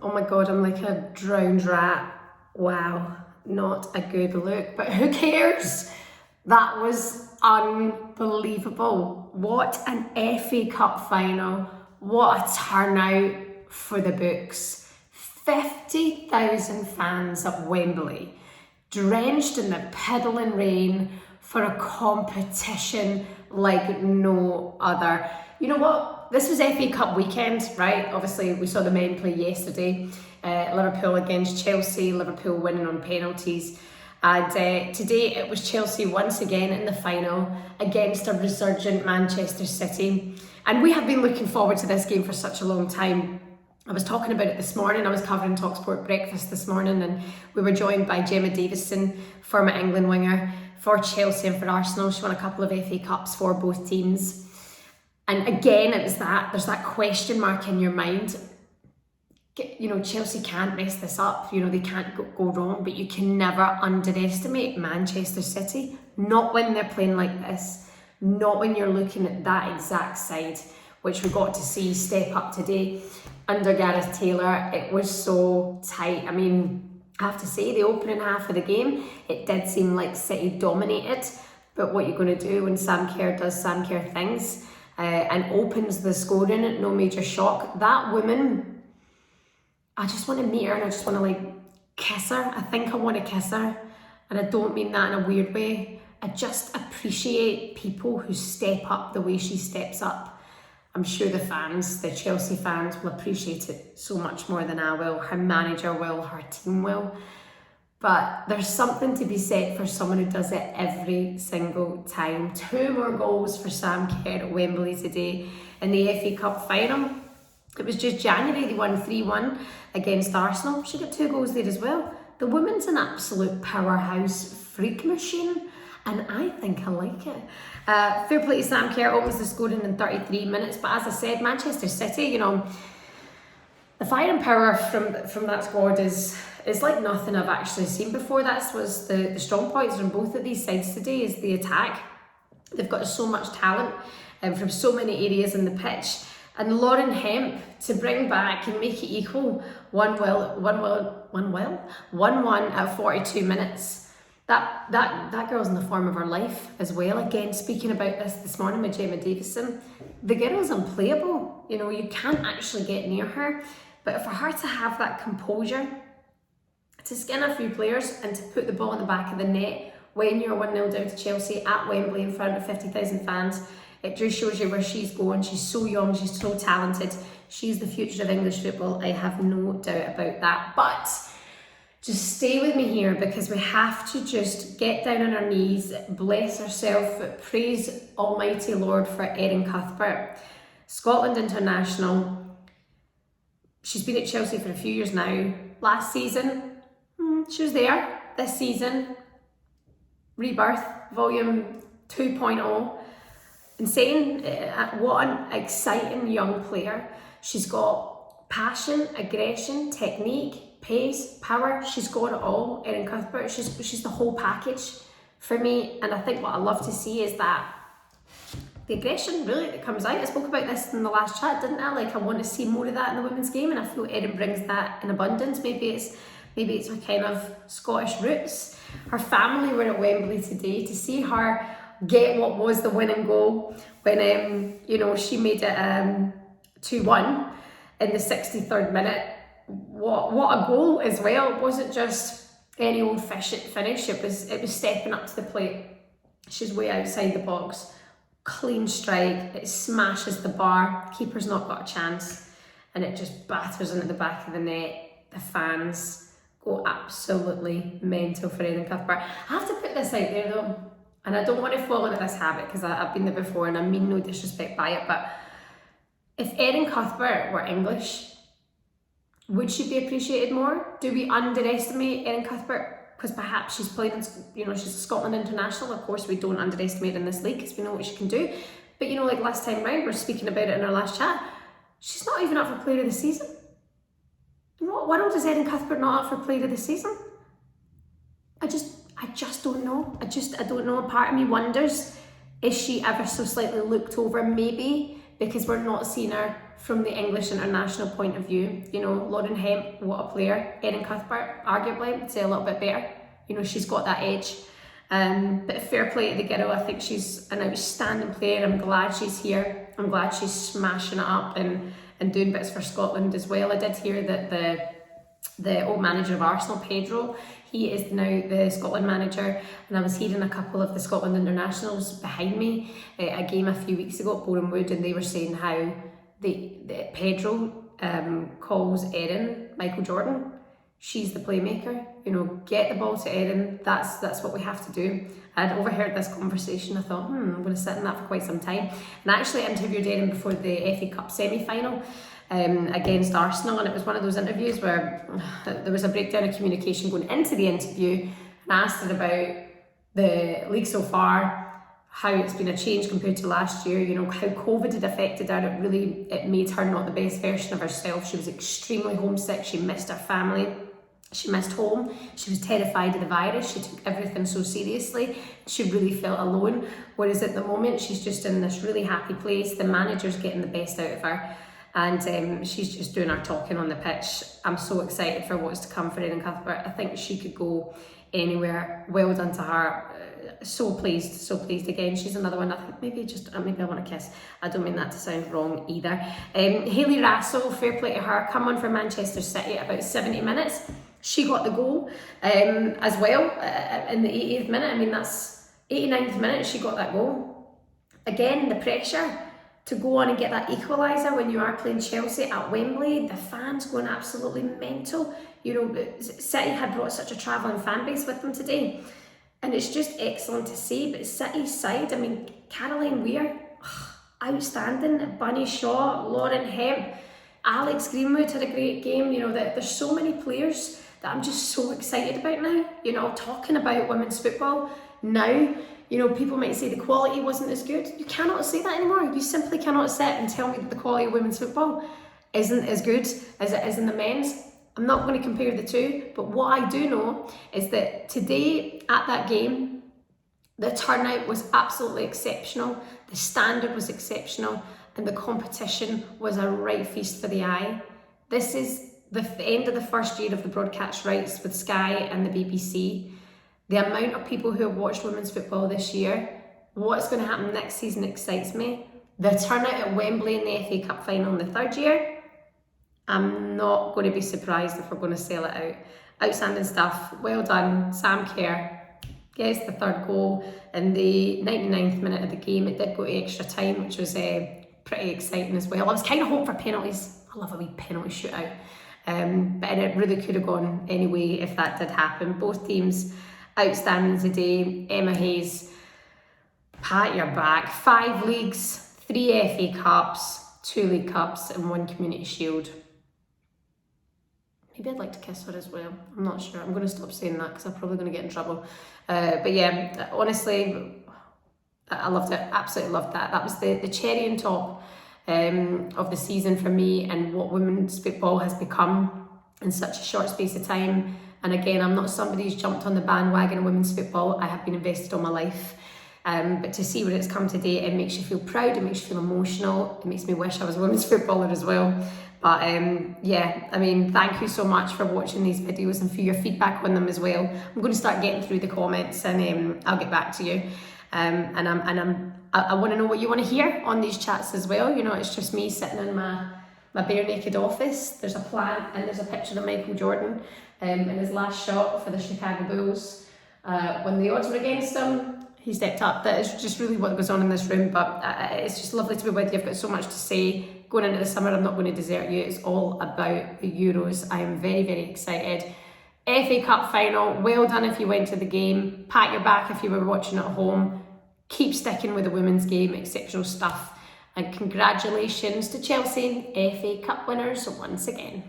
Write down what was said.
Oh my God, I'm like a drowned rat. Wow, not a good look, but who cares? That was unbelievable. What an FA Cup final. What a turnout for the books. 50,000 fans at Wembley, drenched in the piddling rain for a competition like no other. You know what? This was FA Cup weekend, right? Obviously, we saw the men play yesterday. Liverpool against Chelsea, Liverpool winning on penalties. And today it was Chelsea once again in the final against a resurgent Manchester City. And we have been looking forward to this game for such a long time. I was talking about it this morning. I was covering TalkSport Breakfast this morning, and we were joined by Gemma Davison, former England winger, for Chelsea and for Arsenal. She won a couple of FA Cups for both teams. And again, it was that, there's that question mark in your mind. You know, Chelsea can't mess this up. You know, they can't go wrong, but you can never underestimate Manchester City. Not when they're playing like this. Not when you're looking at that exact side, which we got to see step up today under Gareth Taylor. It was so tight. I mean, I have to say, the opening half of the game, it did seem like City dominated. But what you're going to do when Sam Kerr does Sam Kerr things and opens the scoring at no major shock, that woman, I just want to meet her and I just want to like kiss her. I think I want to kiss her. And I don't mean that in a weird way. I just appreciate people who step up the way she steps up. I'm sure the fans, the Chelsea fans, will appreciate it so much more than I will. Her manager will, her team will. But there's something to be said for someone who does it every single time. 2 more goals for Sam Kerr at Wembley today in the FA Cup final. It was just January, they won 3-1 against Arsenal. She got 2 goals there as well. The woman's an absolute powerhouse freak machine, and I think I like it. Fair play to Sam Kerr, opens the scoring in 33 minutes, but as I said, Manchester City, you know, the firing power from that squad is like nothing I've actually seen before. That was the strong points from both of these sides today, is the attack. They've got so much talent from so many areas in the pitch. And Lauren Hemp to bring back and make it equal 1-1 at 42 minutes. That girl's in the form of her life as well. Again, speaking about this morning with Gemma Davison, the girl's unplayable. You know, you can't actually get near her. But for her to have that composure, to skin a few players and to put the ball in the back of the net when you're 1-0 down to Chelsea at Wembley in front of 50,000 fans, it just shows you where she's going. She's so young, she's so talented. She's the future of English football. I have no doubt about that. But just stay with me here, because we have to just get down on our knees, bless ourselves, praise Almighty Lord for Erin Cuthbert. Scotland international. She's been at Chelsea for a few years now. Last season, she was there. This season, rebirth, volume 2.0. Insane. What an exciting young player. She's got passion, aggression, technique, pace, power. She's got it all. Erin Cuthbert, she's the whole package for me. And I think what I love to see is that the aggression really that comes out. I spoke about this in the last chat, didn't I? Like, I want to see more of that in the women's game, and I feel Erin brings that in abundance. Maybe it's her kind of Scottish roots. Her family were at Wembley today to see her get what was the winning goal when she made it 2-1 in the 63rd minute. What a goal as well. It wasn't just any old finish. It was stepping up to the plate. She's way outside the box. Clean strike. It smashes the bar. Keeper's not got a chance, and it just batters into the back of the net. The fans go absolutely mental for Erin Cuthbert. I have to put this out there though, and I don't want to fall into this habit because I've been there before and I mean no disrespect by it, but if Erin Cuthbert were English, would she be appreciated more? Do we underestimate Erin Cuthbert because perhaps she's playing in, she's a Scotland international? Of course we don't underestimate in this league because we know what she can do. But like last time round, we were speaking about it in our last chat, she's not even up for player of the season. What world is Erin Cuthbert not up for player of the season? I just don't know. I don't know. A part of me wonders, is she ever so slightly looked over? Maybe because we're not seeing her from the English international point of view. You know, Lauren Hemp, what a player. Erin Cuthbert, arguably, I'd say a little bit better. You know, she's got that edge. But fair play to the girl. I think she's an outstanding player. I'm glad she's here. I'm glad she's smashing it up and doing bits for Scotland as well. I did hear that the old manager of Arsenal, Pedro, he is now the Scotland manager, and I was hearing a couple of the Scotland internationals behind me at a game a few weeks ago at Boreham Wood, and they were saying how the Pedro calls Erin Michael Jordan. She's the playmaker, you know, get the ball to Erin, that's what we have to do. I'd overheard this conversation, I thought, I'm going to sit in that for quite some time. And I actually interviewed Erin before the FA Cup semi-final against Arsenal, and it was one of those interviews where there was a breakdown of communication going into the interview, and I asked her about the league so far, how it's been a change compared to last year, you know, how COVID had affected her. It made her not the best version of herself. She was extremely homesick, she missed her family. She missed home, she was terrified of the virus, she took everything so seriously, she really felt alone, whereas at the moment she's just in this really happy place, the manager's getting the best out of her, and she's just doing her talking on the pitch. I'm so excited for what's to come for Erin Cuthbert. I think she could go anywhere. Well done to her. So pleased again. She's another one. I think maybe I want to kiss. I don't mean that to sound wrong either. Hayley Rasso, fair play to her, come on for Manchester City at about 70 minutes. She got the goal as well in the 80th minute. I mean, that's 89th minute, she got that goal. Again, the pressure to go on and get that equaliser when you are playing Chelsea at Wembley, the fans going absolutely mental. You know, City had brought such a travelling fan base with them today. And it's just excellent to see. But City's side, I mean, Caroline Weir, outstanding. Bunny Shaw, Lauren Hemp, Alex Greenwood had a great game. You know, there's so many players that I'm just so excited about now. You know, talking about women's football now. You know, people might say the quality wasn't as good. You cannot say that anymore. You simply cannot sit and tell me that the quality of women's football isn't as good as it is in the men's. I'm not going to compare the two, but what I do know is that today at that game, the turnout was absolutely exceptional, the standard was exceptional, and the competition was a right feast for the eye. This is the end of the first year of the broadcast rights with Sky and the BBC. The amount of people who have watched women's football this year, what's going to happen next season excites me. The turnout at Wembley in the FA Cup final in the third year, I'm not going to be surprised if we're going to sell it out. Outstanding stuff. Well done, Sam Kerr. Gets the third goal in the 99th minute of the game. It did go to extra time, which was pretty exciting as well. I was kind of hoping for penalties. I love a wee penalty shootout. But it really could have gone anyway if that did happen. Both teams outstanding today. Emma Hayes, pat your back. 5 leagues, 3 FA Cups, 2 League Cups and 1 Community Shield. Maybe I'd like to kiss her as well. I'm not sure. I'm going to stop saying that because I'm probably going to get in trouble. But yeah, honestly, I loved it. Absolutely loved that. That was the cherry on top of the season for me and what women's football has become in such a short space of time. And again, I'm not somebody who's jumped on the bandwagon of women's football. I have been invested all my life. But to see where it's come today, it makes you feel proud, it makes you feel emotional, it makes me wish I was a women's footballer as well. But yeah, I mean, thank you so much for watching these videos and for your feedback on them as well. I'm going to start getting through the comments and I'll get back to you. I want to know what you want to hear on these chats as well. You know, it's just me sitting in my bare naked office. There's a plant and there's a picture of Michael Jordan in his last shot for the Chicago Bulls. When the odds were against him, he stepped up. That is just really what goes on in this room, but it's just lovely to be with you. I've got so much to say. Going into the summer, I'm not going to desert you. It's all about the Euros. I am very, very excited. FA Cup final, well done if you went to the game. Pat your back if you were watching at home. Keep sticking with the women's game, exceptional stuff. And congratulations to Chelsea, FA Cup winners once again.